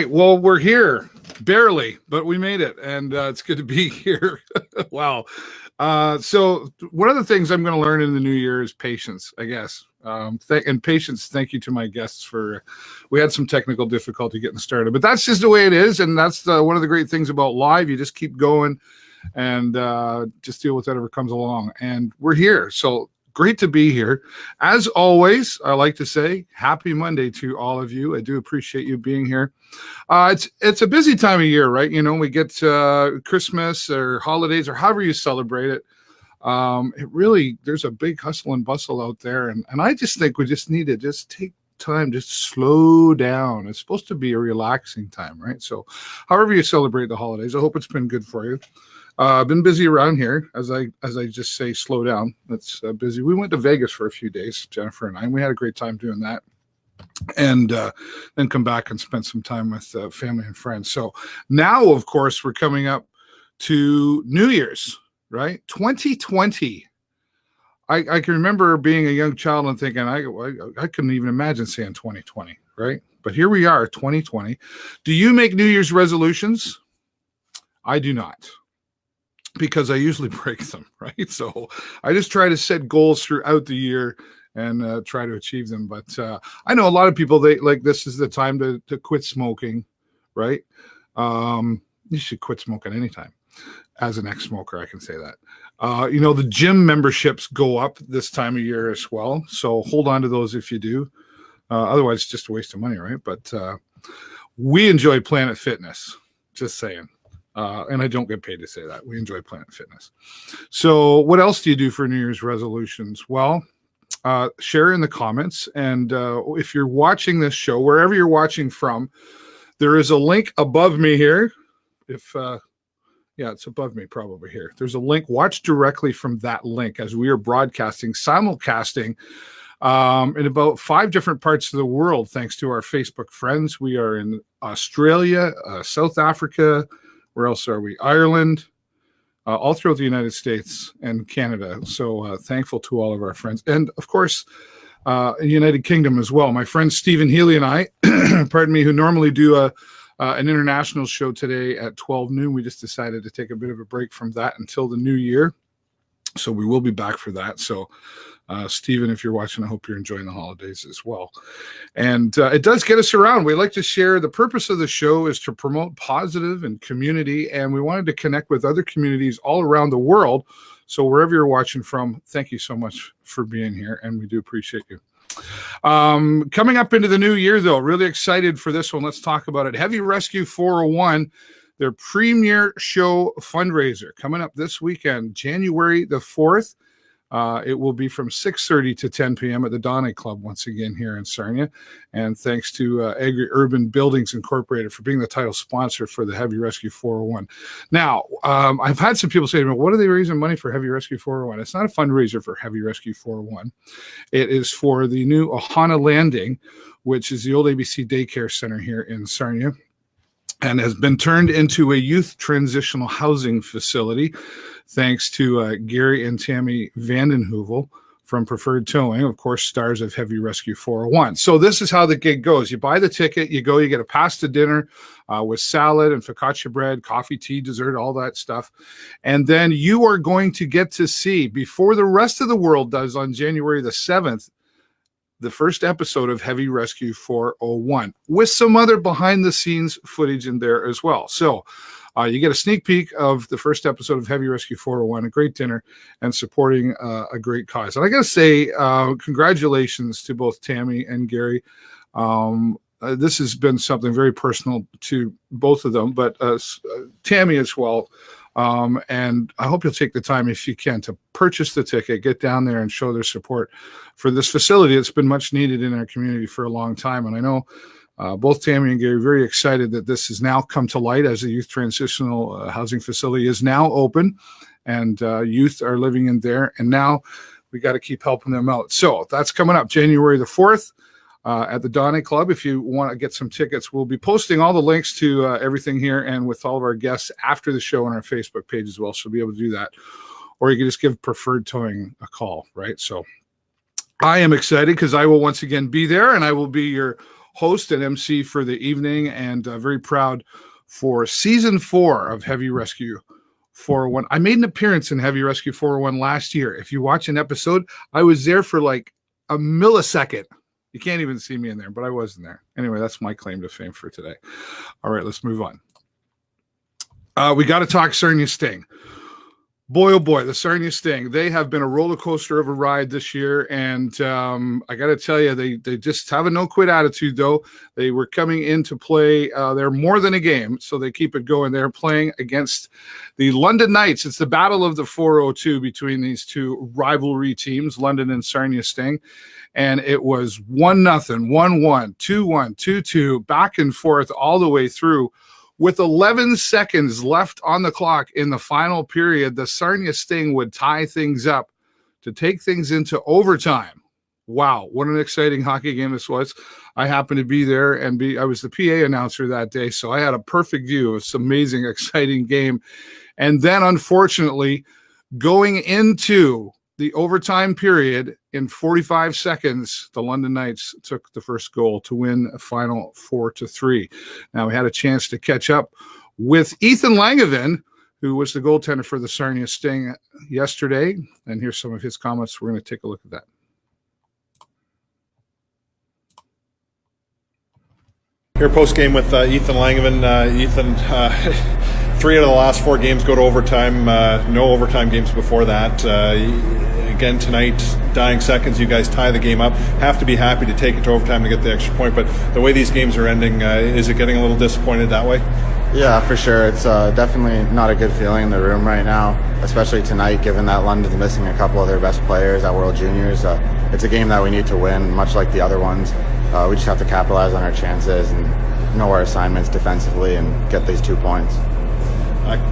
right. Well, we're here. Barely, but we made it. And it's good to be here. Wow. So one of the things I'm going to learn in the new year is patience, I guess. And patience, thank you to my guests for, we had some technical difficulty getting started, but that's just the way it is. And that's one of the great things about live. You just keep going and just deal with whatever comes along. And we're here. So great to be here. As always, I like to say happy Monday to all of you. I do appreciate you being here. It's a busy time of year, right? You know, we get Christmas or holidays or however you celebrate it. It really, there's a big hustle and bustle out there. And I just think we just need to just take time, just slow down. It's supposed to be a relaxing time, right? So however you celebrate the holidays, I hope it's been good for you. I've been busy around here, as I just say, slow down. It's busy. We went to Vegas for a few days, Jennifer and I, and we had a great time doing that. And then come back and spend some time with family and friends. So now, of course, we're coming up to New Year's, right? 2020. I can remember being a young child and thinking, I couldn't even imagine saying 2020, right? But here we are, 2020. Do you make New Year's resolutions? I do not, because I usually break them, right? So I just try to set goals throughout the year and try to achieve them. But I know a lot of people, they like, this is the time to quit smoking, right? You should quit smoking anytime. As an ex-smoker, I can say that. You know, the gym memberships go up this time of year as well. So hold on to those if you do. Otherwise, it's just a waste of money, right? But we enjoy Planet Fitness, just saying. And I don't get paid to say that. We enjoy Planet Fitness. So what else do you do for New Year's resolutions? Well, share in the comments. And if you're watching this show, wherever you're watching from, there is a link above me here. Yeah, it's above me, probably here. There's a link. Watch directly from that link as we are broadcasting, simulcasting in about 5 different parts of the world, thanks to our Facebook friends. We are in Australia, South Africa. Where else are we? Ireland, all throughout the United States and Canada. So thankful to all of our friends. And, of course, United Kingdom as well. My friend Stephen Healy and I, pardon me, who normally do an international show today at 12 noon. We just decided to take a bit of a break from that until the new year. So we will be back for that. So Stephen, if you're watching, I hope you're enjoying the holidays as well. And it does get us around. We like to share. The purpose of the show is to promote positive and community. And we wanted to connect with other communities all around the world. So wherever you're watching from, thank you so much for being here. And we do appreciate you. Coming up into the new year, though, really excited for this one. Let's talk about it. Heavy Rescue 401, their premier show fundraiser, coming up this weekend, January the 4th. It will be from 6:30 to 10 p.m. at the Donny Club once again here in Sarnia. And thanks to Agri Urban Buildings Incorporated for being the title sponsor for the Heavy Rescue 401. Now, I've had some people say to me, what are they raising money for Heavy Rescue 401? It's not a fundraiser for Heavy Rescue 401. It is for the new Ohana Landing, which is the old ABC daycare center here in Sarnia, and has been turned into a youth transitional housing facility, thanks to Gary and Tammy Vandenheuvel from Preferred Towing, of course, stars of Heavy Rescue 401. So this is how the gig goes. You buy the ticket, you go, you get a pasta dinner with salad and focaccia bread, coffee, tea, dessert, all that stuff. And then you are going to get to see, before the rest of the world does on January the 7th, the first episode of Heavy Rescue 401 with some other behind the scenes footage in there as well. So you get a sneak peek of the first episode of Heavy Rescue 401, a great dinner, and supporting a great cause. And I got to say, congratulations to both Tammy and Gary. This has been something very personal to both of them, but Tammy as well. And I hope you'll take the time, if you can, to purchase the ticket, get down there and show their support for this facility. It's been much needed in our community for a long time. And I know both Tammy and Gary are very excited that this has now come to light, as the youth transitional housing facility is now open and youth are living in there. And now we got to keep helping them out. So that's coming up January the 4th. At the Donny Club. If you want to get some tickets, we'll be posting all the links to everything here and with all of our guests after the show on our Facebook page as well. So you'll be able to do that. Or you can just give Preferred Towing a call, right? So I am excited because I will once again be there, and I will be your host and MC for the evening, and very proud for season 4 of Heavy Rescue 401. I made an appearance in Heavy Rescue 401 last year. If you watch an episode, I was there for like a millisecond. You can't even see me in there, but I wasn't there. Anyway, that's my claim to fame for today. All right, let's move on. We got to talk Sarnia Sting. Boy, oh boy, the Sarnia Sting. They have been a roller coaster of a ride this year, and I got to tell you, they just have a no-quit attitude, though. They were coming into play. They're more than a game, so they keep it going. They're playing against the London Knights. It's the battle of the 402 between these two rivalry teams, London and Sarnia Sting, and it was 1-0, 1-1, 2-1, 2-2, back and forth all the way through. With 11 seconds left on the clock in the final period, the Sarnia Sting would tie things up to take things into overtime. Wow, what an exciting hockey game this was. I happened to be there, and I was the PA announcer that day, so I had a perfect view of this amazing, exciting game. And then, unfortunately, going into the overtime period, in 45 seconds, the London Knights took the first goal to win a final 4-3. Now, we had a chance to catch up with Ethan Langevin, who was the goaltender for the Sarnia Sting yesterday. And here's some of his comments. We're going to take a look at that. Here post-game with Ethan Langevin. Ethan, 3 out of the last 4 games go to overtime. No overtime games before that. Again tonight, dying seconds, you guys tie the game up. Have to be happy to take it to overtime to get the extra point, but the way these games are ending, is it getting a little disappointed that way? Yeah, for sure. It's definitely not a good feeling in the room right now, especially tonight, given that London's missing a couple of their best players at World Juniors. It's a game that we need to win, much like the other ones. We just have to capitalize on our chances and know our assignments defensively and get these 2 points.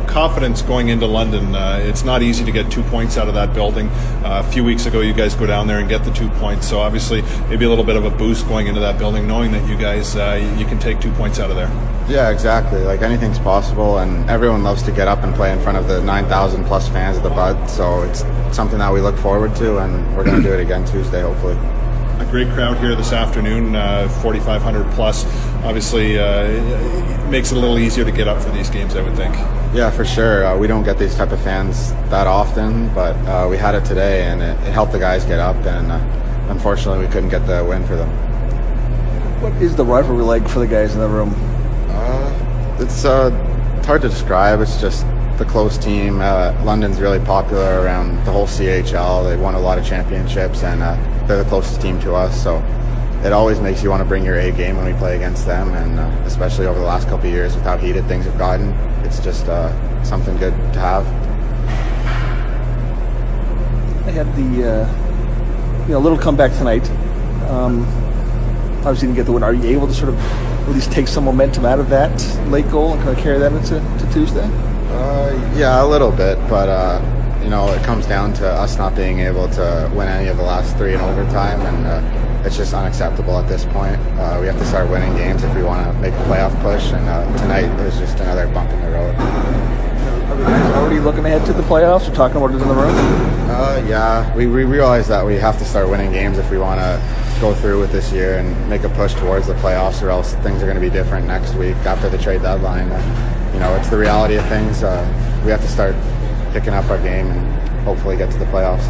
Confidence going into London. It's not easy to get 2 points out of that building. A few weeks ago, you guys go down there and get the 2 points. So obviously, maybe a little bit of a boost going into that building, knowing that you guys, you can take 2 points out of there. Yeah, exactly. Like, anything's possible, and everyone loves to get up and play in front of the 9,000 plus fans of the Bud. So it's something that we look forward to, and we're going to do it again Tuesday, hopefully. A great crowd here this afternoon, 4,500 plus. Obviously, makes it a little easier to get up for these games, I would think. Yeah, for sure. We don't get these type of fans that often, but we had it today, and it helped the guys get up, and unfortunately we couldn't get the win for them. What is the rivalry like for the guys in the room? It's hard to describe. It's just the close team. London's really popular around the whole CHL. They won a lot of championships, and they're the closest team to us, so it always makes you want to bring your A game when we play against them, and especially over the last couple of years with how heated things have gotten, it's just something good to have. I had the little comeback tonight. Obviously didn't get the win. Are you able to sort of at least take some momentum out of that late goal and kind of carry that into Tuesday? Yeah, a little bit, but it comes down to us not being able to win any of the last 3 in overtime, and it's just unacceptable at this point. We have to start winning games if we want to make a playoff push, and tonight it was just another bump in the road. Are the guys already looking ahead to the playoffs or talking about it in the room? Yeah, we realize that we have to start winning games if we want to go through with this year and make a push towards the playoffs, or else things are going to be different next week after the trade deadline. It's the reality of things. We have to start picking up our game and hopefully get to the playoffs.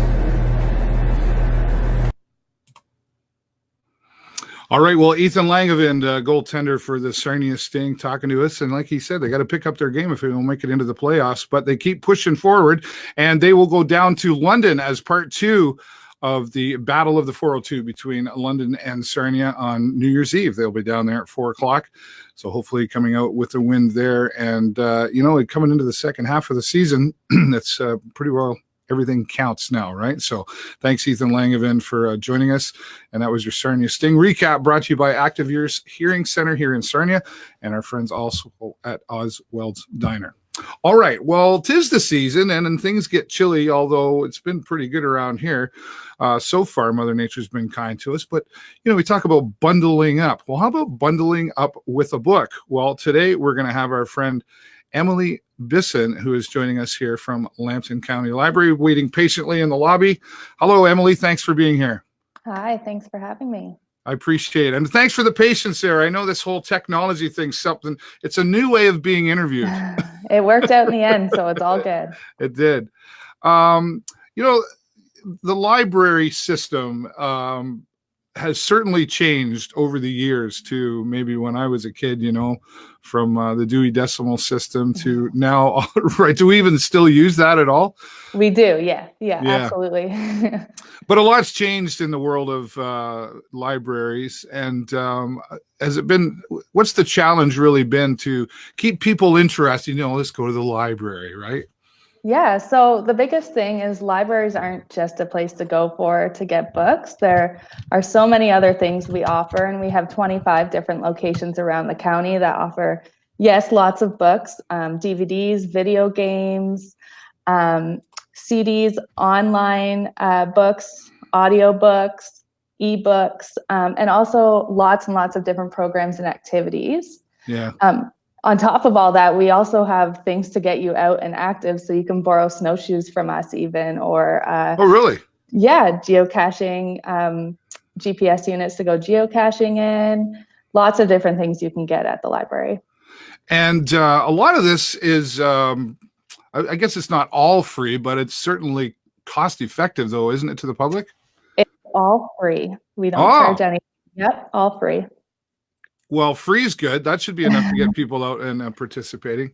All right, well, Ethan Langevin, goaltender for the Sarnia Sting, talking to us. And like he said, they got to pick up their game if they don't make it into the playoffs. But they keep pushing forward, and they will go down to London as part 2 of the Battle of the 402 between London and Sarnia on New Year's Eve. They'll be down there at 4 o'clock. So hopefully coming out with a win there. And, coming into the second half of the season, that's pretty well everything counts now, right? So thanks, Ethan Langevin, for joining us. And that was your Sarnia Sting recap, brought to you by Active Ears Hearing Center here in Sarnia and our friends also at Oswald's Diner. All right, well, 'tis the season, and things get chilly, although it's been pretty good around here. So far, Mother Nature's been kind to us, but, we talk about bundling up. Well, how about bundling up with a book? Well, today we're going to have our friend Emily Bisson, who is joining us here from Lambton County Library, waiting patiently in the lobby. Hello, Emily. Thanks for being here. Hi, thanks for having me. I appreciate it. And thanks for the patience there. I know this whole technology thing's something, it's a new way of being interviewed. It worked out in the end, so it's all good. It did. You know, the library system has certainly changed over the years to maybe when I was a kid, you know, from the Dewey Decimal System to now, right? Do we even still use that at all? We do, yeah, absolutely. But a lot's changed in the world of libraries. And has it been, what's the challenge really been to keep people interested? You know, let's go to the library, right? Yeah, so the biggest thing is libraries aren't just a place to go for to get books. There are so many other things we offer, and we have 25 different locations around the county that offer, yes, lots of books, DVDs, video games, CDs, online books, audiobooks, ebooks, and also lots and lots of different programs and activities. Yeah. On top of all that, we also have things to get you out and active, so you can borrow snowshoes from us even, or oh, really? Yeah, geocaching, GPS units to go geocaching in, lots of different things you can get at the library. And a lot of this is, I guess it's not all free, but it's certainly cost effective though, isn't it, to the public? It's all free. We don't charge any. Yep, all free. Well, free is good. That should be enough to get people out and participating.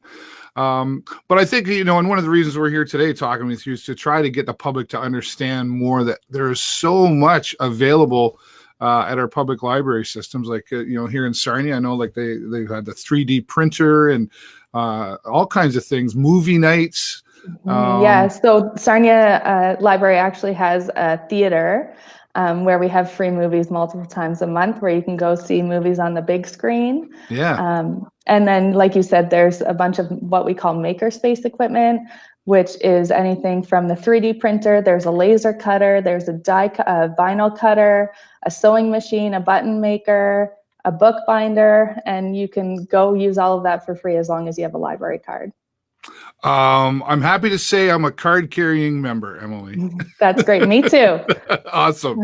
But I think, you know, and one of the reasons we're here today talking with you is to try to get the public to understand more that there is so much available at our public library systems. Like, you know, here in Sarnia, I know like they've had the 3D printer and all kinds of things, movie nights. Yeah, so Sarnia Library actually has a theater where we have free movies multiple times a month, where you can go see movies on the big screen. Yeah. And then, like you said, there's a bunch of what we call makerspace equipment, which is anything from the 3D printer. There's a laser cutter, there's a vinyl cutter, a sewing machine, a button maker, a book binder, and you can go use all of that for free as long as you have a library card. I'm happy to say I'm a card-carrying member, Emily. That's great. Me too. Awesome.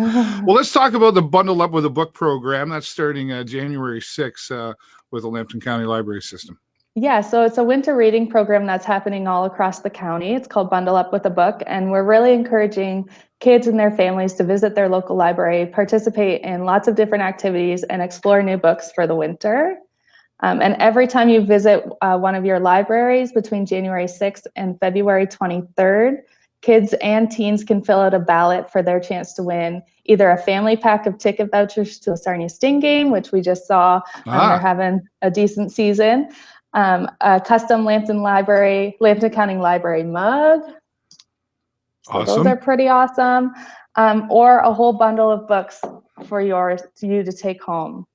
Well, let's talk about the Bundle Up with a Book program. That's starting January 6th with the Lambton County Library System. Yeah, so it's a winter reading program that's happening all across the county. It's called Bundle Up with a Book, and we're really encouraging kids and their families to visit their local library, participate in lots of different activities, and explore new books for the winter. And every time you visit one of your libraries between January 6th and February 23rd, kids and teens can fill out a ballot for their chance to win either a family pack of ticket vouchers to a Sarnia Sting game, which we just saw, they're having a decent season, a custom Lambton County Library mug. So those are pretty awesome. Or a whole bundle of books for you to take home.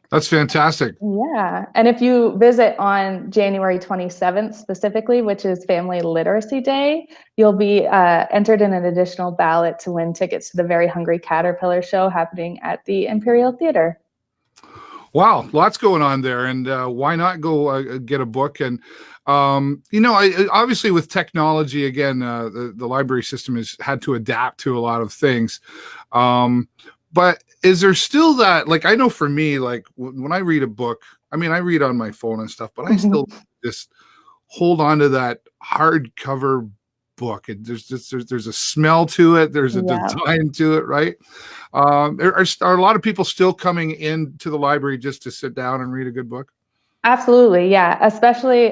That's fantastic. Yeah. And if you visit on January 27th specifically, which is Family Literacy Day, you'll be entered in an additional ballot to win tickets to the Very Hungry Caterpillar show happening at the Imperial Theater. Wow, lots going on there. And why not go get a book? And, you know, obviously with technology, again, the library system has had to adapt to a lot of things. But is there still that, like, I know for me, like when I read a book, I mean, I read on my phone and stuff, but I still just hold on to that hardcover book. There's a smell to it. There's a design to it, right? Are a lot of people still coming into the library just to sit down and read a good book? Absolutely, yeah. Especially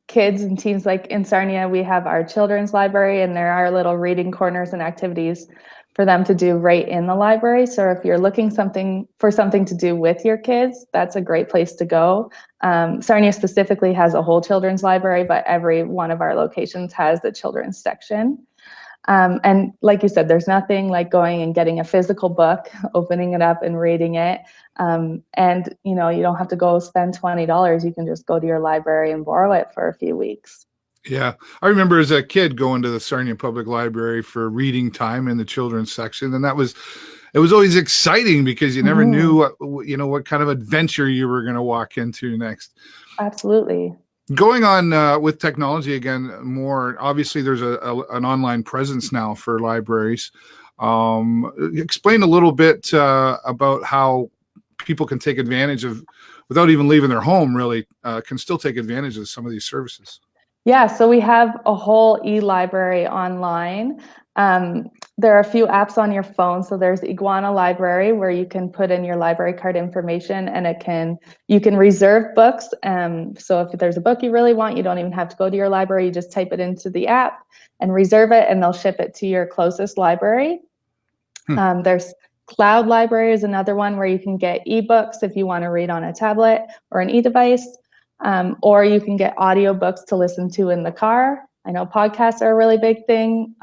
kids and teens. Like in Sarnia, we have our children's library, and there are little reading corners and activities for them to do right in the library. So if you're looking for something to do with your kids, that's a great place to go. Sarnia specifically has a whole children's library, but every one of our locations has the children's section. And like you said, there's nothing like going and getting a physical book, opening it up and reading it. And you know, you don't have to go spend $20. You can just go to your library and borrow it for a few weeks. Yeah, I remember as a kid going to the Sarnia Public Library for reading time in the children's section, and it was always exciting because you never knew what kind of adventure you were going to walk into next. Absolutely. Going on with technology again, more obviously, there's an online presence now for libraries. Explain a little bit about how people can take advantage of, without even leaving their home, really, can still take advantage of some of these services. Yeah, so we have a whole e-library online. There are a few apps on your phone. So there's Iguana Library, where you can put in your library card information, and you can reserve books. So if there's a book you really want, you don't even have to go to your library. You just type it into the app and reserve it, and they'll ship it to your closest library. There's Cloud Library is another one where you can get ebooks if you want to read on a tablet or an e-device, or you can get audiobooks to listen to in the car. I know podcasts are a really big thing.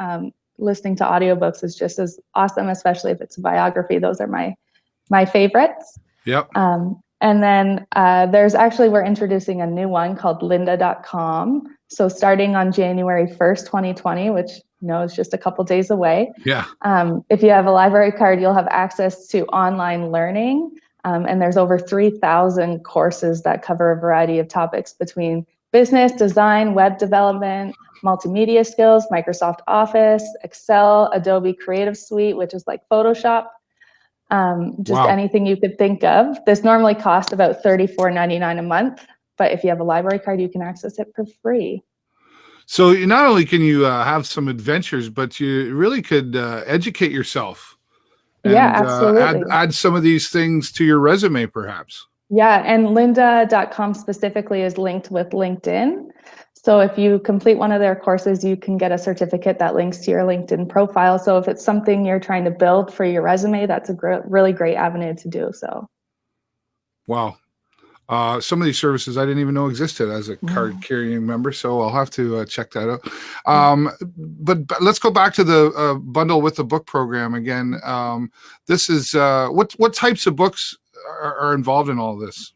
Listening to audiobooks is just as awesome, especially if it's a biography. Those are my favorites. Yep. And then we're introducing a new one called lynda.com. So starting on January 1st, 2020, which is just a couple days away. Yeah. If you have a library card, you'll have access to online learning. And there's over 3,000 courses that cover a variety of topics between business, design, web development, multimedia skills, Microsoft Office, Excel, Adobe Creative Suite, which is like Photoshop. Wow. Anything you could think of. This normally costs about $34.99 a month, but if you have a library card, you can access it for free. So not only can you have some adventures, but you really could educate yourself. And, absolutely. Add some of these things to your resume, perhaps. Yeah, and lynda.com specifically is linked with LinkedIn. So if you complete one of their courses, you can get a certificate that links to your LinkedIn profile. So if it's something you're trying to build for your resume, that's a really great avenue to do so. Wow. Some of these services I didn't even know existed as a card carrying member, so I'll have to check that out. But let's go back to the bundle with the book program again. This is what types of books are involved in all this?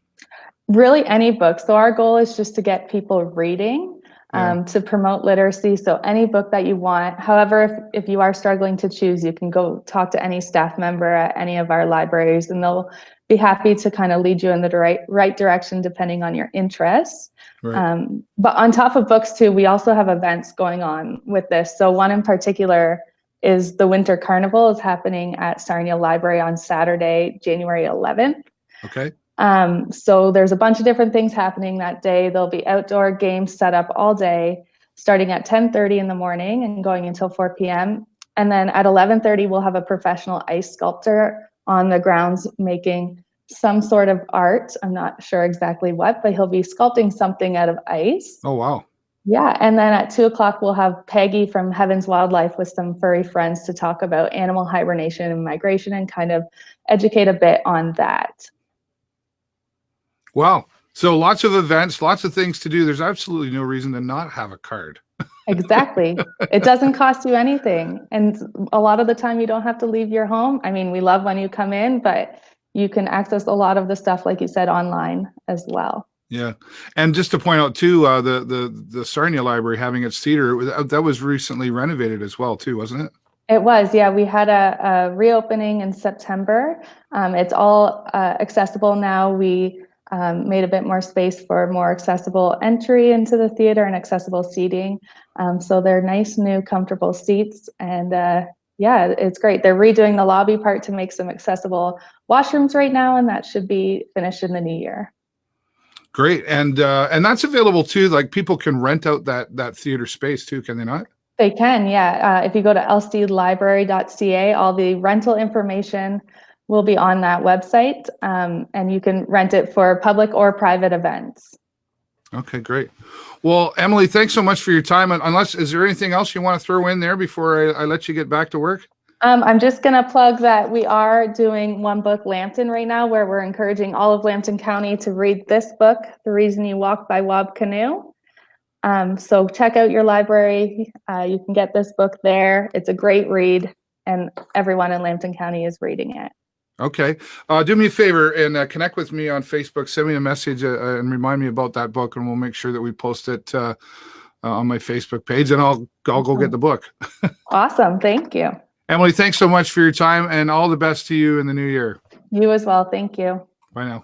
Really any book. So our goal is just to get people reading, to promote literacy. So any book that you want. However, if you are struggling to choose, you can go talk to any staff member at any of our libraries, and they'll be happy to kind of lead you in the right direction depending on your interests. Right. But on top of books too, we also have events going on with this. So one in particular is the Winter Carnival is happening at Sarnia Library on Saturday, January 11th. Okay. So there's a bunch of different things happening that day. There'll be outdoor games set up all day, starting at 10:30 in the morning and going until 4 p.m. And then at 11:30, we'll have a professional ice sculptor on the grounds making some sort of art. I'm not sure exactly what, but he'll be sculpting something out of ice. Oh, wow. Yeah, and then at 2 o'clock, we'll have Peggy from Heaven's Wildlife with some furry friends to talk about animal hibernation and migration and kind of educate a bit on that. Wow. So lots of events, lots of things to do. There's absolutely no reason to not have a card. Exactly. It doesn't cost you anything. And a lot of the time you don't have to leave your home. I mean, we love when you come in, but you can access a lot of the stuff, like you said, online as well. Yeah. And just to point out too, the Sarnia Library having its theater, that was recently renovated as well too, wasn't it? It was, yeah. We had a reopening in September. It's all accessible now. We made a bit more space for more accessible entry into the theater and accessible seating. So they're nice, new, comfortable seats. And yeah, it's great. They're redoing the lobby part to make some accessible washrooms right now, and that should be finished in the new year. Great. And that's available too. Like people can rent out that theater space too, can they not? They can, yeah. If you go to lclibrary.ca, all the rental information will be on that website, and you can rent it for public or private events. Okay, great. Well, Emily, thanks so much for your time. Is there anything else you want to throw in there before I let you get back to work? I'm just going to plug that we are doing One Book Lambton right now, where we're encouraging all of Lambton County to read this book, The Reason You Walk by Wab Canoe. So check out your library. You can get this book there. It's a great read, and everyone in Lambton County is reading it. Okay. Do me a favor and connect with me on Facebook. Send me a message and remind me about that book, and we'll make sure that we post it on my Facebook page, and I'll go get the book. Awesome. Thank you. Emily, thanks so much for your time, and all the best to you in the new year. You as well. Thank you. Bye now.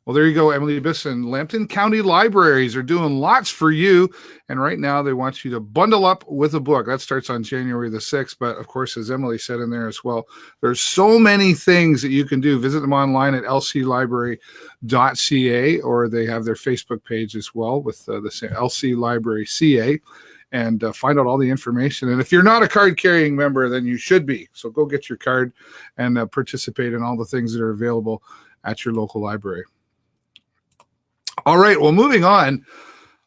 Well, there you go, Emily Bisson. Lambton County Libraries are doing lots for you. And right now they want you to bundle up with a book. That starts on January the 6th. But of course, as Emily said in there as well, there's so many things that you can do. Visit them online at lclibrary.ca, or they have their Facebook page as well with the LC Library CA, and find out all the information. And if you're not a card-carrying member, then you should be. So go get your card and participate in all the things that are available at your local library. All right, well, moving on.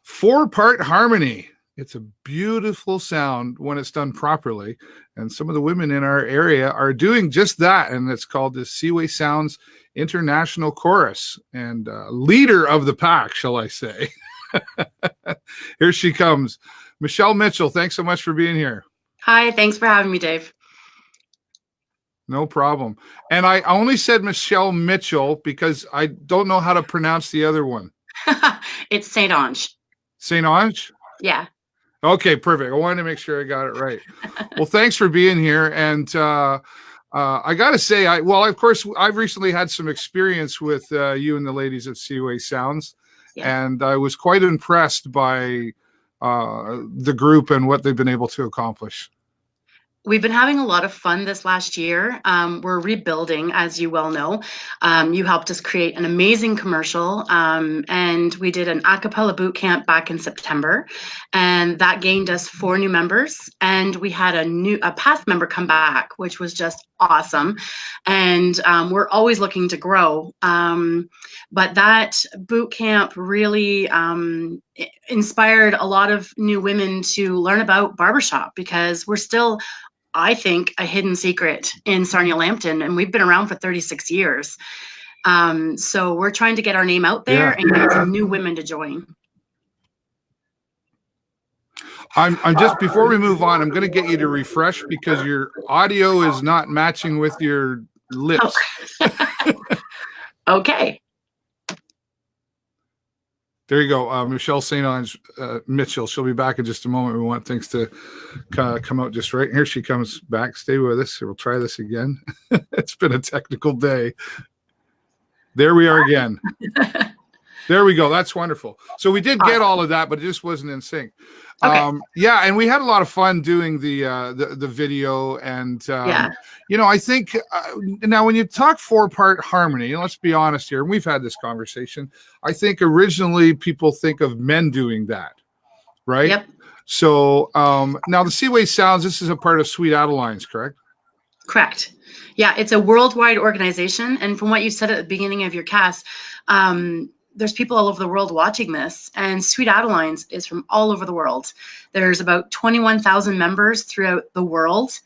4-part harmony. It's a beautiful sound when it's done properly, and some of the women in our area are doing just that, and it's called the Seaway Sounds International Chorus, and leader of the pack, shall I say. Here she comes. Michelle Mitchell, thanks so much for being here. Hi, thanks for having me, Dave. No problem. And I only said Michelle Mitchell because I don't know how to pronounce the other one. It's St. Ange. St. Ange? Yeah. Okay, perfect. I wanted to make sure I got it right. Well, thanks for being here. And I got to say, of course, I've recently had some experience with you and the ladies at Seaway Sounds. Yeah. And I was quite impressed by the group and what they've been able to accomplish. We've been having a lot of fun this last year. We're rebuilding, as you well know. You helped us create an amazing commercial, and we did an a cappella boot camp back in September, and that gained us 4 new members. And we had a past member come back, which was just awesome. And we're always looking to grow. But that boot camp really inspired a lot of new women to learn about barbershop, because we're still, I think, a hidden secret in Sarnia-Lambton, and we've been around for 36 years. So we're trying to get our name out there and get some new women to join. I'm just, before we move on, I'm going to get you to refresh because your audio is not matching with your lips. Oh. Okay. There you go. Michelle St. Ange Mitchell. She'll be back in just a moment. We want things to come out just right. Here she comes back. Stay with us. We'll try this again. It's been a technical day. There we are again. There we go. That's wonderful. So we did get all of that, but it just wasn't in sync. Okay. Yeah, and we had a lot of fun doing the video, and you know, I think now when you talk 4-part harmony, and let's be honest here, and we've had this conversation, I think originally people think of men doing that, right? Yep. So now the Seaway Sounds, this is a part of Sweet Adeline's, correct? Correct. Yeah, it's a worldwide organization, and from what you said at the beginning of your cast, there's people all over the world watching this, and Sweet Adeline's is from all over the world. There's about 21,000 members throughout the world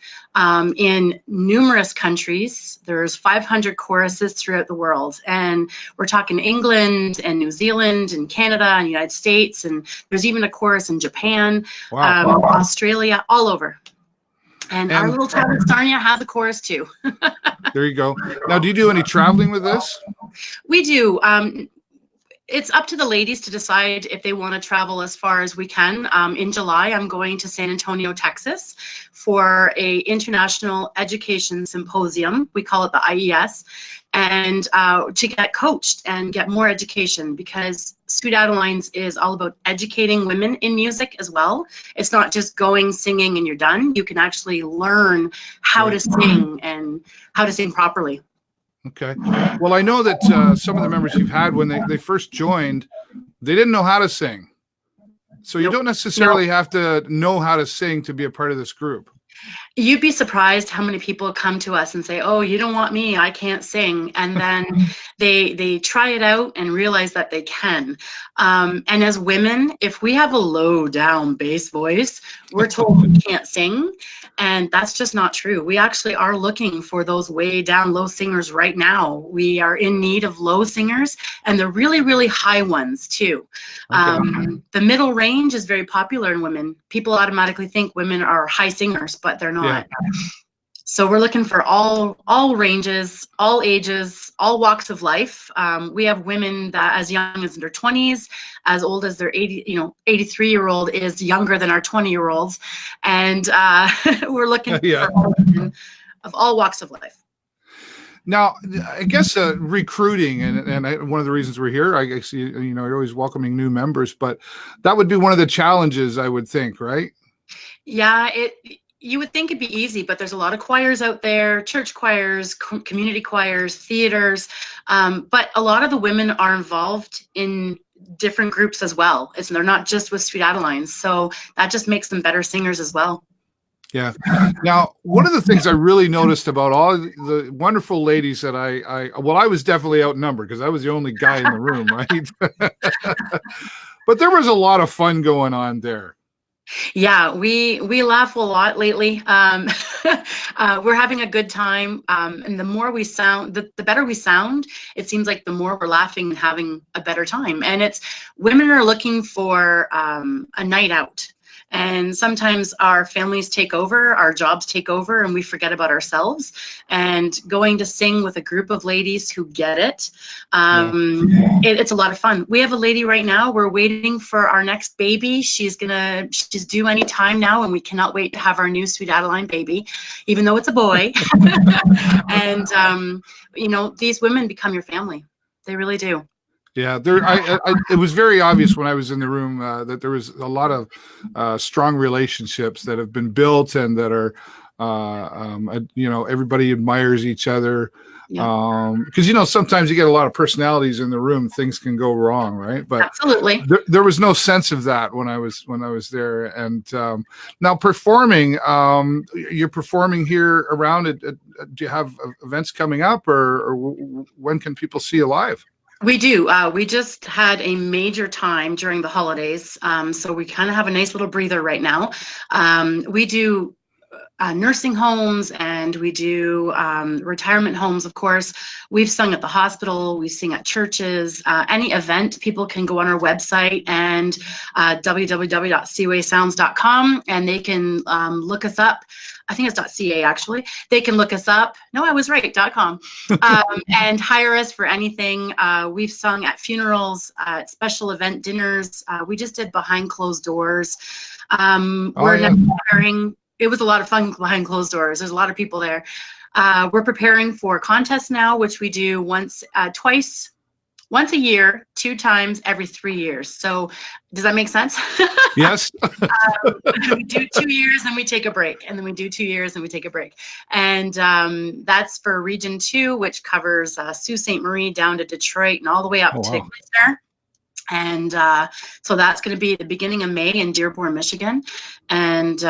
in numerous countries. There's 500 choruses throughout the world, and we're talking England and New Zealand and Canada and United States, and there's even a chorus in Japan, Australia, all over. And our little town in Sarnia has a chorus too. There you go. Now, do you do any traveling with this? We do. It's up to the ladies to decide if they want to travel as far as we can. In July, I'm going to San Antonio, Texas for a international education symposium. We call it the IES, and to get coached and get more education, because Sweet Adeline's is all about educating women in music as well. It's not just going, singing, and you're done. You can actually learn how to sing and how to sing properly. Okay. Well, I know that some of the members you've had, when they first joined, they didn't know how to sing. So you don't necessarily have to know how to sing to be a part of this group. You'd be surprised how many people come to us and say, oh, you don't want me, I can't sing. And then they try it out and realize that they can. And as women, if we have a low down bass voice, we're told we can't sing. And that's just not true. We actually are looking for those way down low singers right now. We are in need of low singers, and the really, really high ones too. The middle range is very popular in women. People automatically think women are high singers, but they're not. Yeah. So we're looking for all ranges, all ages, all walks of life. We have women that as young as in their 20s, as old as their 83-year-old is younger than our 20-year-olds, and we're looking for all women of all walks of life. Now, I guess recruiting and one of the reasons we're here, I guess you're always welcoming new members, but that would be one of the challenges, I would think, right? Yeah, you would think it'd be easy, but there's a lot of choirs out there, church choirs, community choirs, theaters, but a lot of the women are involved in different groups as well. They're not just with Sweet Adelines, so that just makes them better singers as well. Yeah. Now, one of the things I really noticed about all the wonderful ladies that I was definitely outnumbered because I was the only guy in the room, right? But there was a lot of fun going on there. Yeah, we laugh a lot lately. We're having a good time, and the more we sound, the better we sound. It seems like the more we're laughing and having a better time. And women are looking for a night out. And sometimes our families take over, our jobs take over, and we forget about ourselves. And going to sing with a group of ladies who get it, it's a lot of fun. We have a lady right now, we're waiting for our next baby. She's due any time now, and we cannot wait to have our new Sweet Adeline baby, even though it's a boy. And, these women become your family. They really do. Yeah, it was very obvious when I was in the room that there was a lot of strong relationships that have been built and that are, everybody admires each other. Because sometimes you get a lot of personalities in the room, things can go wrong, right? But absolutely, there was no sense of that when I was there. And now performing, you're performing here around it. Do you have events coming up, or when can people see you live? We do. We just had a major time during the holidays, so we kind of have a nice little breather right now. We do nursing homes, and we do retirement homes, of course. We've sung at the hospital, we sing at churches. Any event, people can go on our website and www.seawaysounds.com, and they can look us up. I think it's .ca actually. They can look us up. No, I was right, .com. And hire us for anything. We've sung at funerals, at special event dinners. We just did behind closed doors. Preparing. It was a lot of fun behind closed doors. There's a lot of people there. We're preparing for contests now, which we do once a year, 2 times every 3 years. So does that make sense? Yes. We do 2 years and we take a break, and then we do 2 years and we take a break. And that's for Region 2, which covers Sault Ste. Marie down to Detroit and all the way up to Kitchener. And so that's going to be the beginning of May in Dearborn, Michigan. And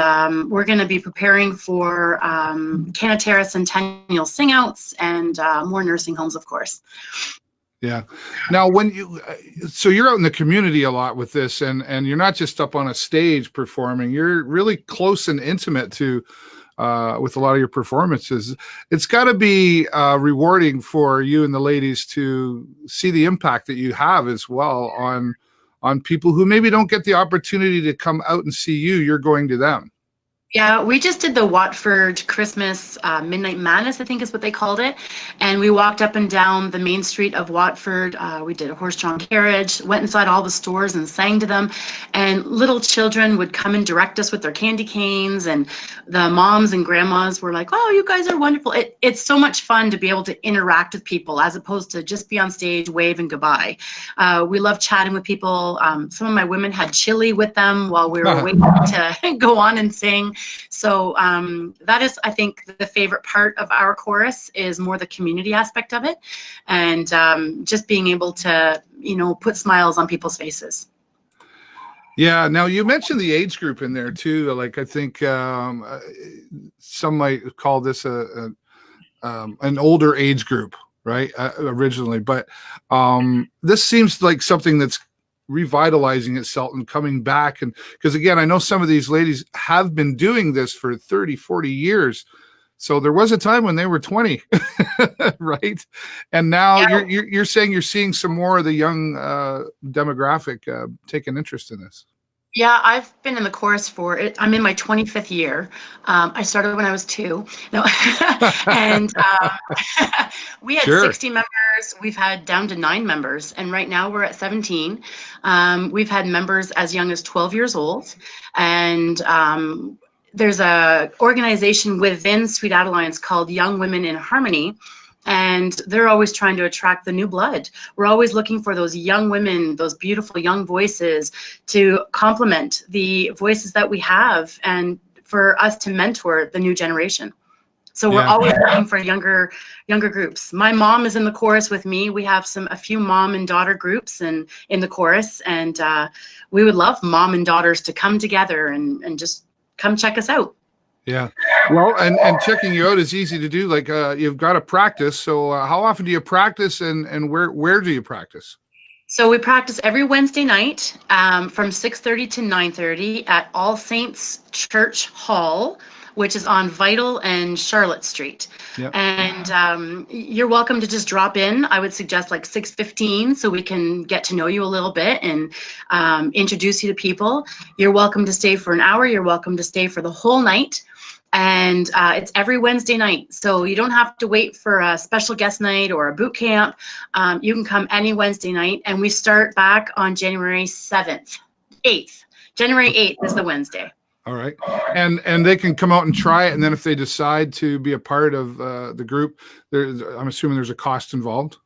we're going to be preparing for Canatera Centennial Singouts and more nursing homes, of course. Yeah. Now, so you're out in the community a lot with this, and you're not just up on a stage performing. You're really close and intimate to with a lot of your performances. It's got to be rewarding for you and the ladies to see the impact that you have as well on people who maybe don't get the opportunity to come out and see you. You're going to them. Yeah, we just did the Watford Christmas Midnight Madness, I think is what they called it. And we walked up and down the main street of Watford. We did a horse-drawn carriage, went inside all the stores and sang to them. And little children would come and direct us with their candy canes. And the moms and grandmas were like, oh, you guys are wonderful. It's so much fun to be able to interact with people as opposed to just be on stage, wave and goodbye. We love chatting with people. Some of my women had chili with them while we were waiting to go on and sing. So that is, I think, the favorite part of our chorus is more the community aspect of it, and just being able to, put smiles on people's faces. Yeah. Now you mentioned the age group in there too. Like I think some might call this an older age group, right? Originally, but this seems like something that's revitalizing itself and coming back. And because again, I know some of these ladies have been doing this for 30, 40 years. So there was a time when they were 20, right? And now you're saying you're seeing some more of the young demographic take an interest in this. Yeah, I've been in the chorus I'm in my 25th year. I started when I was 2. No, and we had 60 members. We've had down to 9 members, and right now we're at 17. We've had members as young as 12 years old, and there's a organization within Sweet Adelines called Young Women in Harmony, and they're always trying to attract the new blood. We're always looking for those young women, those beautiful young voices to complement the voices that we have, and for us to mentor the new generation. So we're always looking for younger groups. My mom is in the chorus with me. We have a few mom and daughter groups in the chorus, and we would love mom and daughters to come together and just come check us out. Yeah. Well, and checking you out is easy to do. Like you've got to practice. So how often do you practice, and where do you practice? So we practice every Wednesday night from 6:30 to 9:30 at All Saints Church Hall, which is on Vital and Charlotte Street. Yep. And you're welcome to just drop in. I would suggest like 6:15 so we can get to know you a little bit and introduce you to people. You're welcome to stay for an hour. You're welcome to stay for the whole night. And it's every Wednesday night. So you don't have to wait for a special guest night or a boot camp. You can come any Wednesday night. And we start back on January 8th. January 8th is the Wednesday. All right. And they can come out and try it. And then if they decide to be a part of the group, I'm assuming there's a cost involved.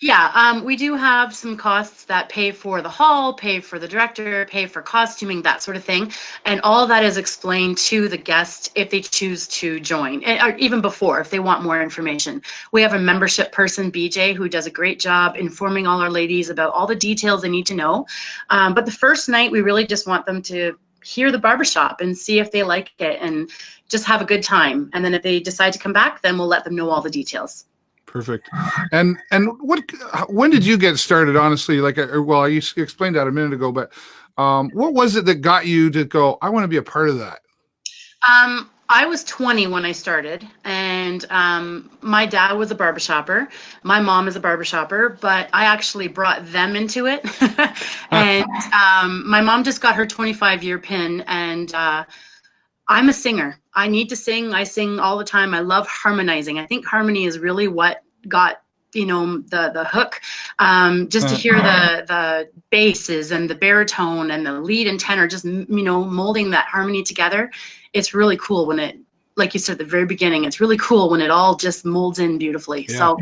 Yeah, we do have some costs that pay for the hall, pay for the director, pay for costuming, that sort of thing. And all that is explained to the guest if they choose to join, or even before, if they want more information. We have a membership person, BJ, who does a great job informing all our ladies about all the details they need to know. But the first night, we really just want them to hear the barbershop and see if they like it and just have a good time. And then if they decide to come back, then we'll let them know all the details. Perfect. And when did you get started? Honestly, you explained that a minute ago, but what was it that got you to go, I want to be a part of that? I was 20 when I started, and my dad was a barbershopper. My mom is a barbershopper, but I actually brought them into it. And my mom just got her 25-year pin, and I'm a singer. I need to sing. I sing all the time. I love harmonizing. I think harmony is really what got the hook, just to hear the basses and the baritone and the lead and tenor, just molding that harmony together. It's really cool when it, like you said at the very beginning, it's really cool when it all just molds in beautifully. Yeah. So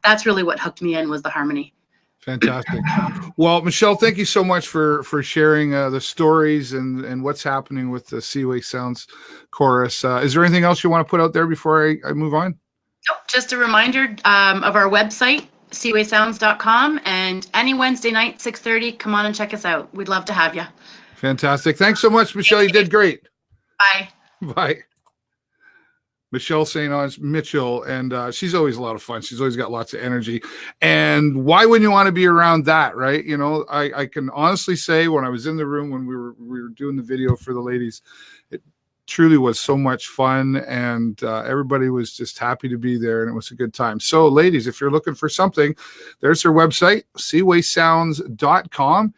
that's really what hooked me in, was the harmony. Fantastic. Well, Michelle, thank you so much for sharing the stories and what's happening with the Seaway Sounds Chorus. Is there anything else you want to put out there before I move on? Nope, just a reminder of our website, seawaysounds.com, and any Wednesday night, 6:30, come on and check us out. We'd love to have you. Fantastic. Thanks so much, Michelle. You did great. Bye. Bye. Michelle Stonge-Mitchell, and she's always a lot of fun. She's always got lots of energy. And why wouldn't you want to be around that, right? I can honestly say, when I was in the room when we were doing the video for the ladies, it truly was so much fun, and everybody was just happy to be there, and it was a good time. So, ladies, if you're looking for something, there's her website, seawaysounds.com.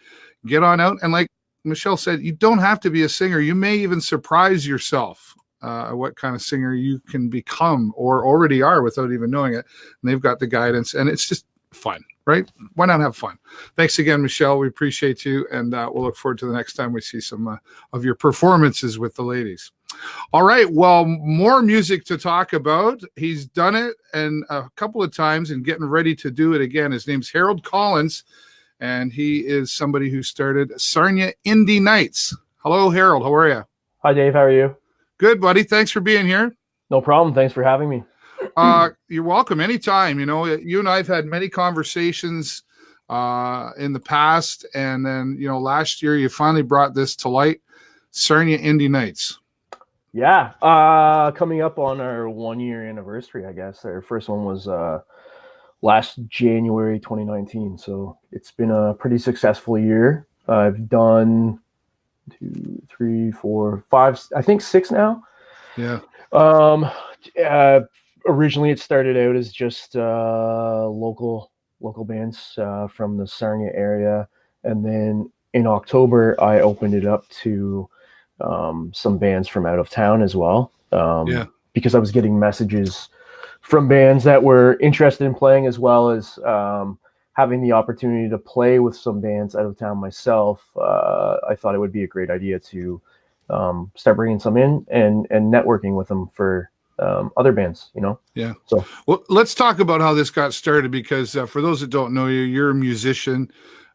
Get on out, and like Michelle said, you don't have to be a singer. You may even surprise yourself what kind of singer you can become or already are without even knowing it. And they've got the guidance, and it's just fun, right? Why not have fun? Thanks again, Michelle. We appreciate you, and we'll look forward to the next time we see some of your performances with the ladies. All right. Well, more music to talk about. He's done it and a couple of times and getting ready to do it again. His name's Harold Collins, and he is somebody who started Sarnia Indie Nights. Hello, Harold. How are you? Hi, Dave. How are you? Good, buddy. Thanks for being here. No problem. Thanks for having me. You're welcome anytime. You and I have had many conversations in the past, and then, last year you finally brought this to light, Sarnia Indie Nights. Yeah. Coming up on our 1-year anniversary, I guess. Our first one was last January 2019. So it's been a pretty successful year. I've done 2, 3, 4, 5, I think 6 now. Yeah. Originally it started out as just local bands from the Sarnia area, and then in October I opened it up to some bands from out of town as well. Because I was getting messages from bands that were interested in playing, as well as having the opportunity to play with some bands out of town myself. I thought it would be a great idea to start bringing some in and networking with them for other bands, you know? Yeah. So, well, let's talk about how this got started, because for those that don't know you, you're a musician,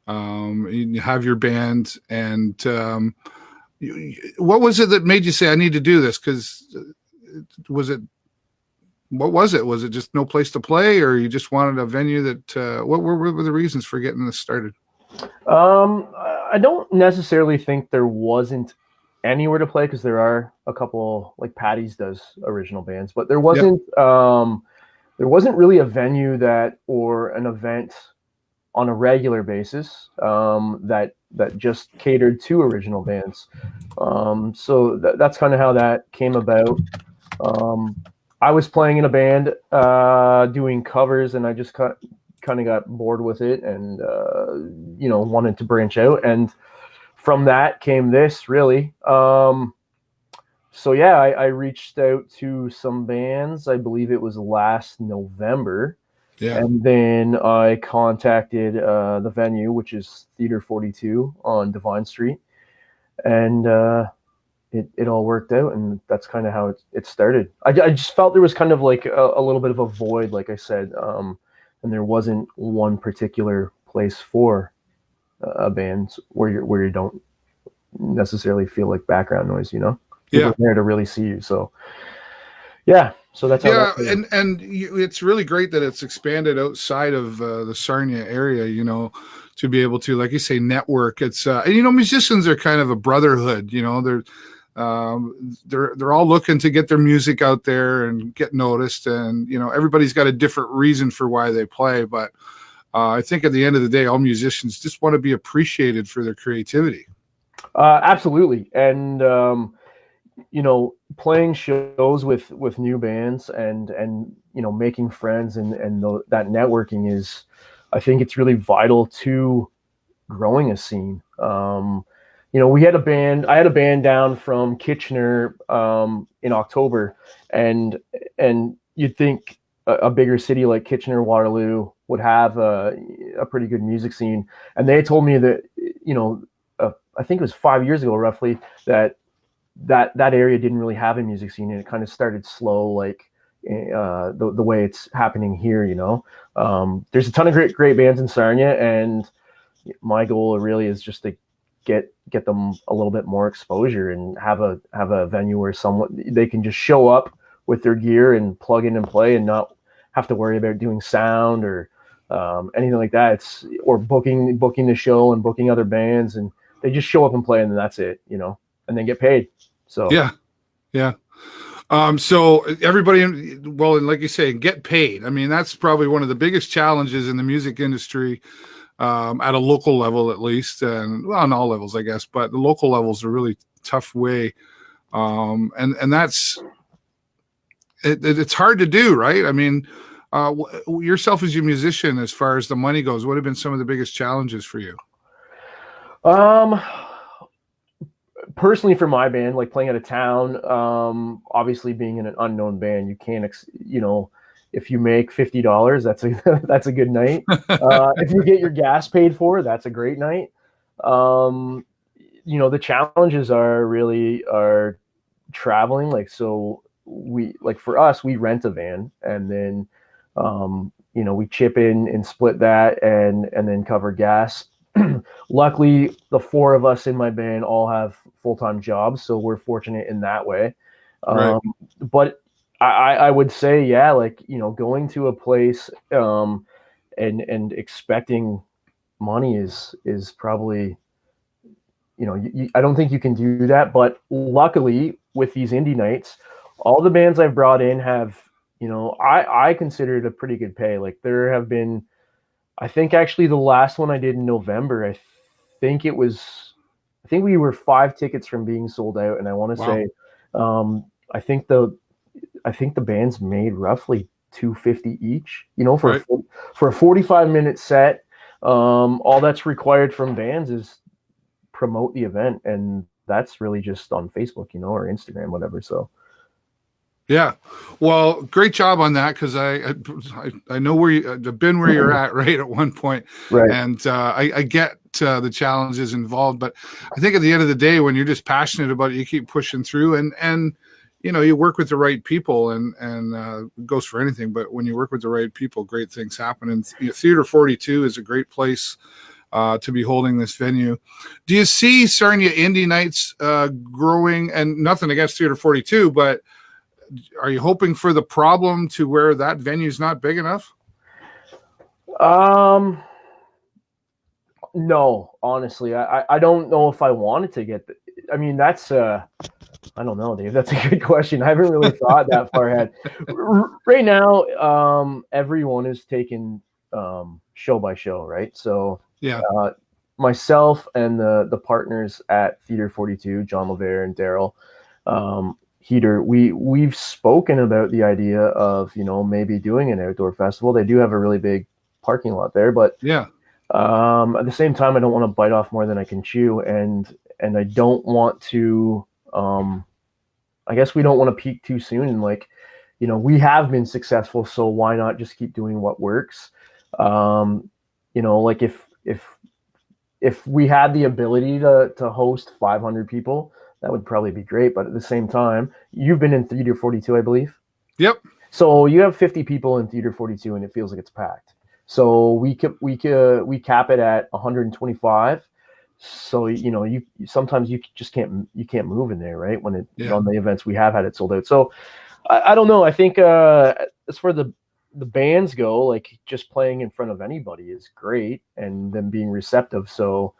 you have your band, and what was it that made you say, I need to do this? Because what was it? Was it just no place to play, or you just wanted a venue that, what were the reasons for getting this started? I don't necessarily think there wasn't anywhere to play, because there are a couple, like Patty's does original bands, but there wasn't really a venue or an event on a regular basis that just catered to original bands. So that's kind of how that came about. I was playing in a band doing covers, and I just kind of got bored with it, and wanted to branch out, and from that came this, really. So yeah, I reached out to some bands. I believe it was last November. Yeah. And then I contacted the venue, which is Theater 42 on Devine Street, and it all worked out, and that's kind of how it started. I just felt there was kind of like a little bit of a void, like I said, and there wasn't one particular place for a band where you don't necessarily feel like background noise, you know? People are there to really see you. So yeah, so that's how it's really great that it's expanded outside of the Sarnia area, you know, to be able to, like you say, network. It's and you know, musicians are kind of a brotherhood, you know. They're all looking to get their music out there and get noticed, and you know, everybody's got a different reason for why they play, but I think at the end of the day, all musicians just want to be appreciated for their creativity. Absolutely. And you know, playing shows with new bands and you know, making friends and that networking is, I think it's really vital to growing a scene. You know, I had a band down from Kitchener in October, and you'd think a bigger city like Kitchener, Waterloo would have a pretty good music scene. And they told me that, you know, I think it was 5 years ago, roughly, that area didn't really have a music scene, and it kind of started slow, like the way it's happening here, you know. There's a ton of great bands in Sarnia, and my goal really is just to get them a little bit more exposure and have a venue where they can just show up with their gear and plug in and play, and not have to worry about doing sound or anything like that. Or booking the show and booking other bands, and they just show up and play, and then that's it, you know, and then get paid. So yeah. So everybody, well, and like you say, get paid. I mean, that's probably one of the biggest challenges in the music industry, at a local level, at least, and well, on all levels, I guess, but the local level is a really tough way. And that's, it's hard to do, right? I mean, yourself as a musician, as far as the money goes, what have been some of the biggest challenges for you? Personally, for my band, like playing out of town, obviously being in an unknown band, you can't, you know, if you make $50, that's a good night. If you get your gas paid for, that's a great night. You know, the challenges are traveling. Like, so for us, we rent a van, and then, you know, we chip in and split that and then cover gas. Luckily, the four of us in my band all have full-time jobs, so we're fortunate in that way. Right. But I would say, yeah, like, you know, going to a place and expecting money is probably, you know, I don't think you can do that. But luckily, with these indie nights, all the bands I've brought in have, you know, I consider it a pretty good pay. Like, there have been, I think actually the last one I did in November, I think we were 5 tickets from being sold out, and I want to say, I think the bands made roughly $250 each. You know, for a 45-minute set, all that's required from bands is promote the event, and that's really just on Facebook, you know, or Instagram, whatever. So. Yeah, well, great job on that, because I know I've been where you're at, right, at one point, right, and I get the challenges involved, but I think at the end of the day, when you're just passionate about it, you keep pushing through, and you work with the right people, and it goes for anything. But when you work with the right people, great things happen. And Theater 42 is a great place to be holding this venue. Do you see Sarnia Indie Nights growing? And nothing against Theater 42, but are you hoping for the problem to where that venue's not big enough? No, honestly, I don't know if I wanted to get. I mean, that's I don't know, Dave. That's a good question. I haven't really thought that far ahead. Right now, everyone is taken show by show, right? So yeah, myself and the partners at Theater 42, John LeVere and Daryl Heater, we've spoken about the idea of maybe doing an outdoor festival. They do have a really big parking lot there, but yeah. At the same time, I don't want to bite off more than I can chew, and I don't want to. I guess we don't want to peak too soon, and we have been successful, so why not just keep doing what works? If we had the ability to host 500 people, that would probably be great. But at the same time, you've been in Theater 42, I believe. Yep. So you have 50 people in Theater 42, and it feels like it's packed. So we cap it at 125. So you sometimes you just can't move in there, right? When on the events we have had it sold out. So I don't know. I think as for the bands go, just playing in front of anybody is great, and them being receptive. So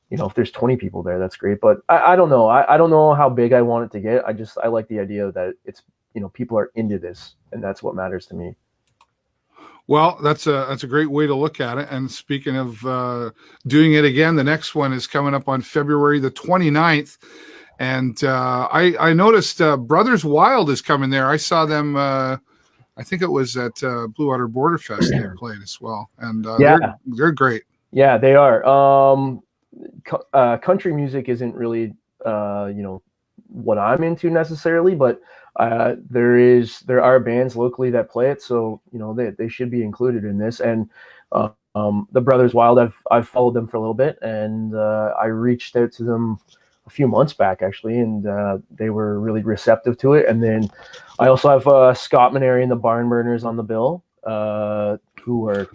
if there's 20 people there, that's great. But I don't know. I don't know how big I want it to get. I like the idea that it's people are into this, and that's what matters to me. Well, that's a great way to look at it. And speaking of doing it again, the next one is coming up on February the 29th. And I noticed Brothers Wild is coming there. I saw them, I think it was at Blue Water Border Fest they played as well. And they're great. Yeah, they are. Country music isn't really, what I'm into necessarily, but there are bands locally that play it, so they should be included in this. And the Brothers Wild, I've followed them for a little bit, and I reached out to them a few months back actually, and they were really receptive to it. And then I also have Scott Maneri and the Barnburners on the bill, who are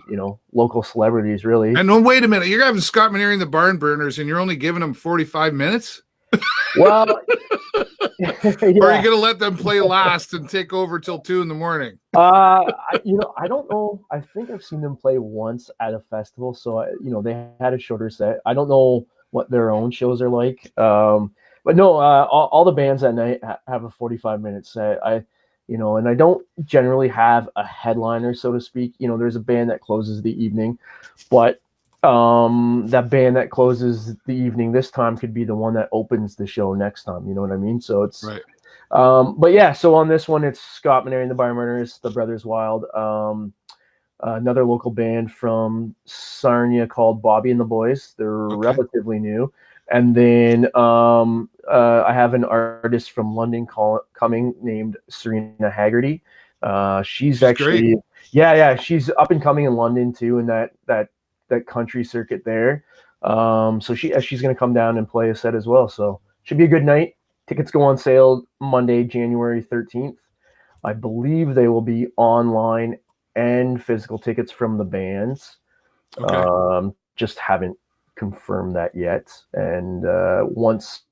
local celebrities really. And no, wait a minute, you're having Scott Maneri and the Barnburners, and you're only giving them 45 minutes? Well, yeah. Or are you going to let them play last and take over till 2 a.m? I don't know. I think I've seen them play once at a festival, so they had a shorter set. I don't know what their own shows are like, but no, all the bands that night have a 45-minute set. And I don't generally have a headliner, so to speak. There's a band that closes the evening, but that band that closes the evening this time could be the one that opens the show next time. You know what I mean? So it's right. But yeah, so on this one, it's Scott Maneri and the Barnburners, the Brothers Wild, another local band from Sarnia called Bobby and the Boys. They're relatively new. And then I have an artist from London coming named Serena Haggerty. She's actually great. Yeah, she's up and coming in London too, in that country circuit there. So she's going to come down and play a set as well. So should be a good night. Tickets go on sale Monday, January 13th. I believe they will be online and physical tickets from the bands. Just haven't confirmed that yet. And once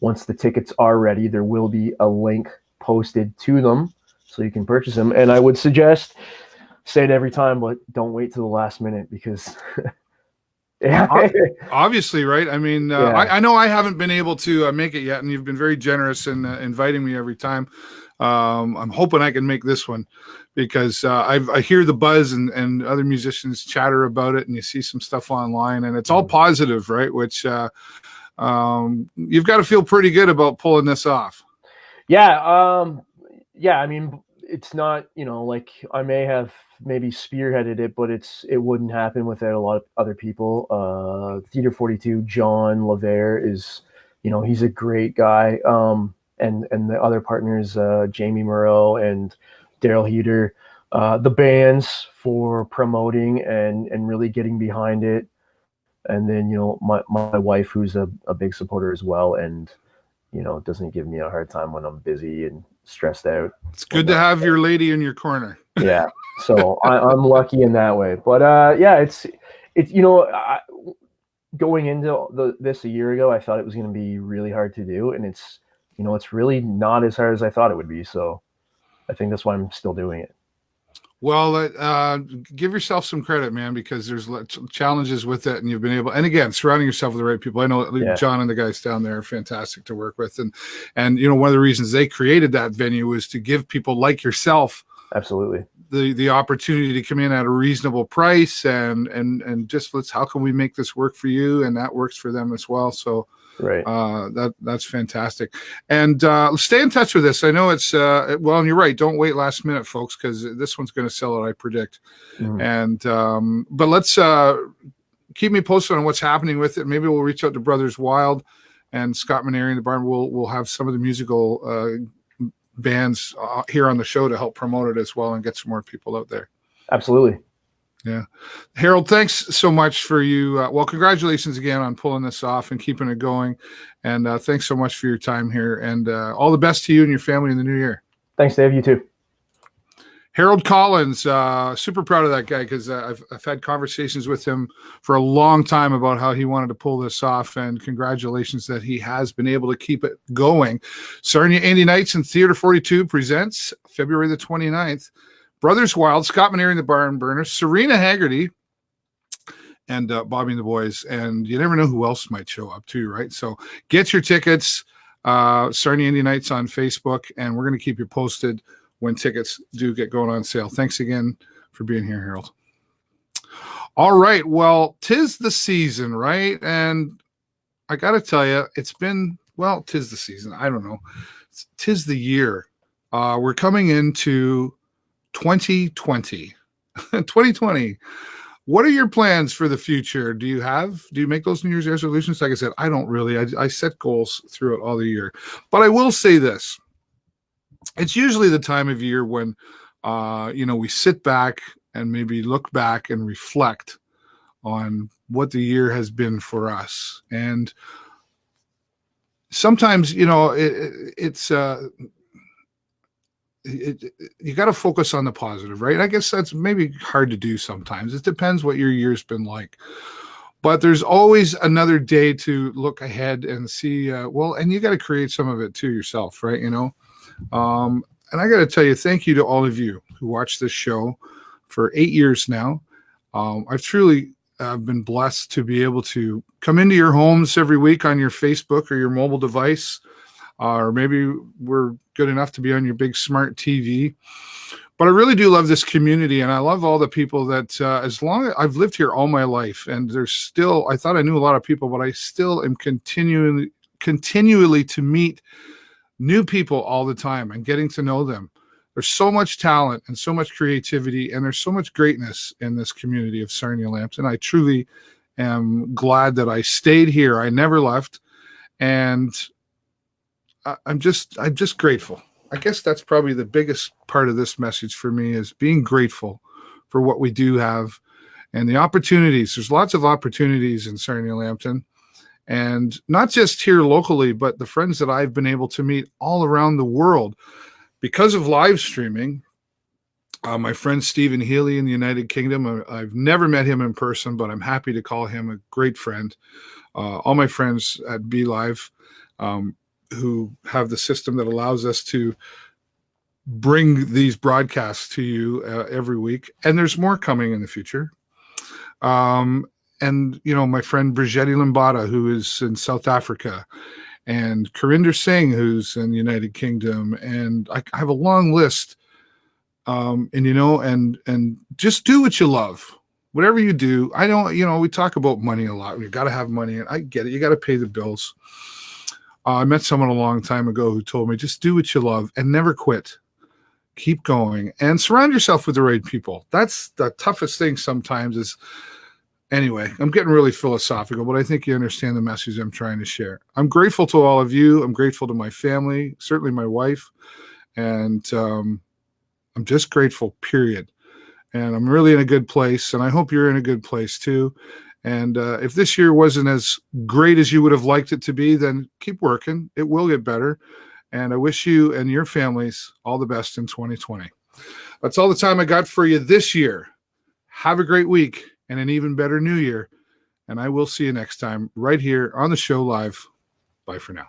the tickets are ready, there will be a link posted to them so you can purchase them. And I would suggest, say it every time, but don't wait till the last minute, because obviously, right? I mean, I know I haven't been able to make it yet, and you've been very generous in inviting me every time. I'm hoping I can make this one, because I hear the buzz and other musicians chatter about it, and you see some stuff online, and it's all positive, right? Which you've got to feel pretty good about pulling this off. Yeah. I mean, it's not, I may have maybe spearheaded it, but it wouldn't happen without a lot of other people. Theater 42, John LeVere is, he's a great guy. And the other partners, Jamie Moreau and Daryl Heater, the bands for promoting and really getting behind it. And then, my wife, who's a big supporter as well, and, doesn't give me a hard time when I'm busy, and stressed out. It's good to have your lady in your corner. Yeah. So I'm lucky in that way. But yeah, it's going into this a year ago, I thought it was going to be really hard to do, and it's really not as hard as I thought it would be. So I think that's why I'm still doing it. Well, give yourself some credit, man, because there's challenges with it, and you've been able. And again, surrounding yourself with the right people. I know John and the guys down there are fantastic to work with, and one of the reasons they created that venue was to give people like yourself, absolutely, the opportunity to come in at a reasonable price, and just how can we make this work for you, and that works for them as well. So. Right. That's fantastic. And stay in touch with this. I know it's well, and you're right. Don't wait last minute, folks, because this one's going to sell it, I predict. Mm-hmm. And but let's keep me posted on what's happening with it. Maybe we'll reach out to Brothers Wild and Scott Maneri in the barn. We'll have some of the musical bands here on the show to help promote it as well and get some more people out there. Absolutely. Yeah. Harold, thanks so much for you. Well, congratulations again on pulling this off and keeping it going. And thanks so much for your time here. And all the best to you and your family in the new year. Thanks, Dave. You too. Harold Collins, super proud of that guy because I've had conversations with him for a long time about how he wanted to pull this off. And congratulations that he has been able to keep it going. Sarnia Indie Nights and Theater 42 presents February the 29th. Brothers Wild, Scott Maneri and the Barn Burners, Serena Haggerty, and Bobby and the Boys. And you never know who else might show up too, right? So get your tickets, Sarnia Indie Nights on Facebook, and we're going to keep you posted when tickets do get going on sale. Thanks again for being here, Harold. All right. Well, 'tis the season, right? And I got to tell you, it's been, well, 'tis the season. I don't know. 'Tis the year. We're coming into 2020. 2020. What are your plans for the future? Do you make those New Year's resolutions? Like I said, I don't really. I set goals throughout all the year. But I will say this. It's usually the time of year when we sit back and maybe look back and reflect on what the year has been for us. And sometimes, it's you got to focus on the positive, right? I guess that's maybe hard to do sometimes. It depends what your year's been like. But there's always another day to look ahead and see, and you got to create some of it too yourself, right? And I got to tell you, thank you to all of you who watch this show for 8 years now. I've truly been blessed to be able to come into your homes every week on your Facebook or your mobile device. Or maybe we're good enough to be on your big smart TV. But I really do love this community, and I love all the people that as long as I've lived here all my life, and there's still, I thought I knew a lot of people, but I still am continually to meet new people all the time and getting to know them. There's so much talent and so much creativity, and there's so much greatness in this community of Sarnia-Lambton. I truly am glad that I stayed here. I never left, and I'm just grateful. I guess that's probably the biggest part of this message for me is being grateful for what we do have and the opportunities. There's lots of opportunities in Sarnia-Lambton, and not just here locally, but the friends that I've been able to meet all around the world because of live streaming. My friend Stephen Healy in the United Kingdom, I've never met him in person, but I'm happy to call him a great friend. All my friends at BeLive, who have the system that allows us to bring these broadcasts to you every week. And there's more coming in the future. And, my friend Brigitte Limbada, who is in South Africa, and Karinder Singh, who's in the United Kingdom. And I have a long list. And just do what you love. Whatever you do. I don't, we talk about money a lot. You got to have money, and I get it. You got to pay the bills. I met someone a long time ago who told me, just do what you love and never quit. Keep going and surround yourself with the right people. That's the toughest thing sometimes is, anyway, I'm getting really philosophical, but I think you understand the message I'm trying to share. I'm grateful to all of you. I'm grateful to my family, certainly my wife. And I'm just grateful, period. And I'm really in a good place. And I hope you're in a good place too. And if this year wasn't as great as you would have liked it to be, then keep working. It will get better. And I wish you and your families all the best in 2020. That's all the time I got for you this year. Have a great week and an even better new year. And I will see you next time right here on the show live. Bye for now.